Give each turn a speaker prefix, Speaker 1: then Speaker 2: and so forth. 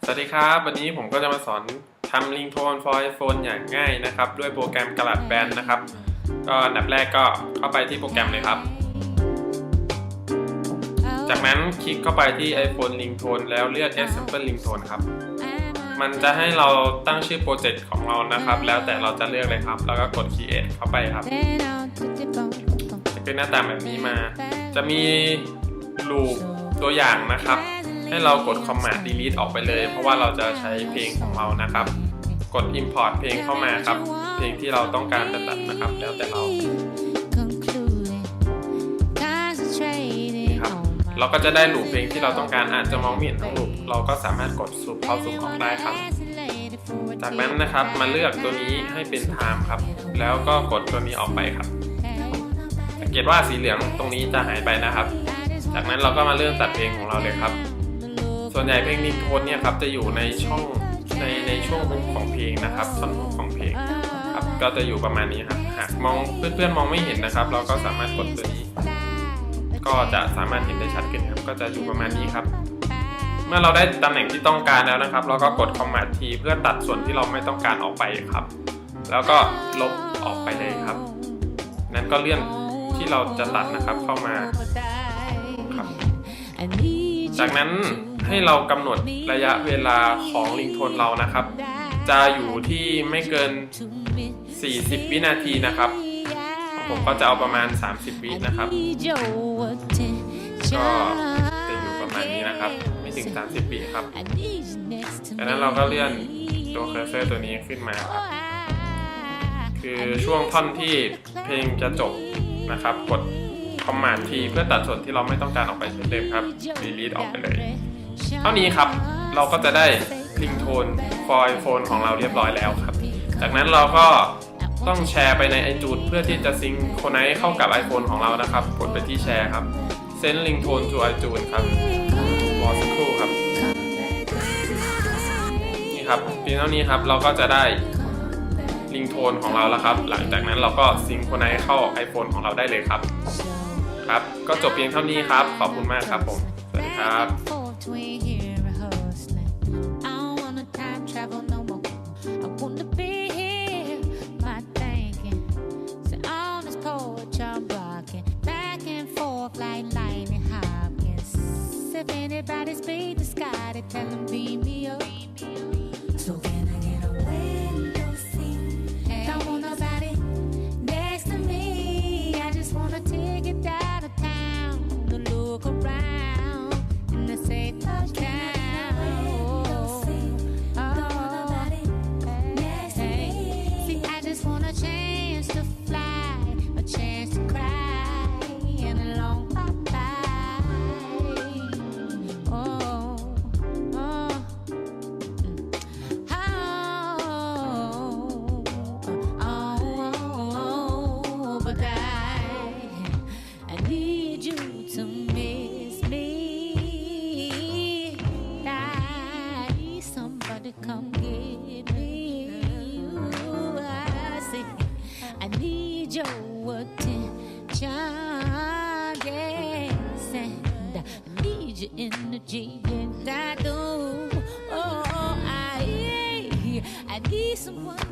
Speaker 1: สวัสดีครับวันนี้ผมก็จะมาสอนทำริงโทน for iPhone อย่างง่ายนะครับด้วยโปรแกรม GarageBand นะครับก็อันดับแรกก็เข้าไปที่โปรแกรมเลยครับจากนั้นคลิกเข้าไปที่ iPhone Ringtone แล้วเลือก Add Sample Ringtone ครับมันจะให้เราตั้งชื่อโปรเจกต์ของเรานะครับแล้วแต่เราจะเลือกเลยครับแล้วก็กด Create เข้าไปครับจะเป็นหน้าตาแบบนี้มาจะมีลูปตัวอย่างนะครับให้เรากด Command Delete ออกไปเลยเพราะว่าเราจะใช้เพลงของเรานะครับกด Import เพลงเข้ามาครับเพลงที่เราต้องการจะตัดนะครับแล้วแต่เราเราก็จะได้ลูปเพลงที่เราต้องการอาจจะมองไม่เห็นทั้งลูปเราก็สามารถกดซูมเข้าซูมออกได้ครับจากนั้นนะครับมาเลือกตัวนี้ให้เป็น Time ครับแล้วก็กดตัวนี้ออกไปครับสังเกตว่าสีเหลืองตรงนี้จะหายไปนะครับจากนั้นเราก็มาเริ่มตัดเพลงของเราเลยครับส่วนใหญ่เพลงริงโทนเนี่ยครับจะอยู่ในช่องในช่วงฮุกของเพลงนะครับท่อนฮุกของเพลงครับก็จะอยู่ประมาณนี้ครับหากมองเพื่อนๆมองไม่เห็นนะครับเราก็สามารถกดตัวนี้ก็จะสามารถเห็นได้ชัดขึ้นครับก็จะอยู่ประมาณนี้ครับเมื่อเราได้ตำแหน่งที่ต้องการแล้วนะครับเราก็กด Command T เพื่อตัดส่วนที่เราไม่ต้องการออกไปครับแล้วก็ลบออกไปเลยครับนั้นก็เลื่อนที่เราจะตัดนะครับเข้ามาครับจากนั้นให้เรากำหนดระยะเวลาของริงโทนเรานะครับจะอยู่ที่ไม่เกิน40วินาทีนะครับผมก็จะเอาประมาณ30วินะครับก็จะอยู่ประมาณนี้นะครับไม่ถึง30วิครับจากนั้นเราก็เลื่อนตัวเคอร์เซอร์ตัวนี้ขึ้นมาครับคือช่วงท่อนที่เพลงจะจบนะครับกดCommand T เพื่อตัดส่วนที่เราไม่ต้องการออกไปเช่นเดิมครับ Delete ออกไปเลยเท่านี้ครับเราก็จะได้ริงโทน for iPhone ของเราเรียบร้อยแล้วครับจากนั้นเราก็ต้องแชร์ไปใน iTunes เพื่อที่จะซิงโครไนซ์เข้ากับ iPhone ของเรานะครับกดไปที่แชร์ครับ Send Ringtone to iTunes ครับรอสักครู่ครับนี่ครับเพียงเท่านี้ครับเราก็จะได้ริงโทนของเราแล้วครับหลังจากนั้นเราก็ซิงโครไนซ์เข้า iPhone ของเราได้เลยครับครับก็จบเพียงเท่านี้ครับขอบคุณมากครับผมสวัสดีครับ
Speaker 2: Anybody's beat the sky, they tell them beat me up. So can I get a window seat? Don't want nobody next to me. I just wanna take it out of town to look around in the safe touchdown. See, I just want a chance to fly, a chance to cry, and a long bye-bye. Come get me. Ooh, I say I need your attention, yes, and I need your energy, and I do. Oh, I need someone.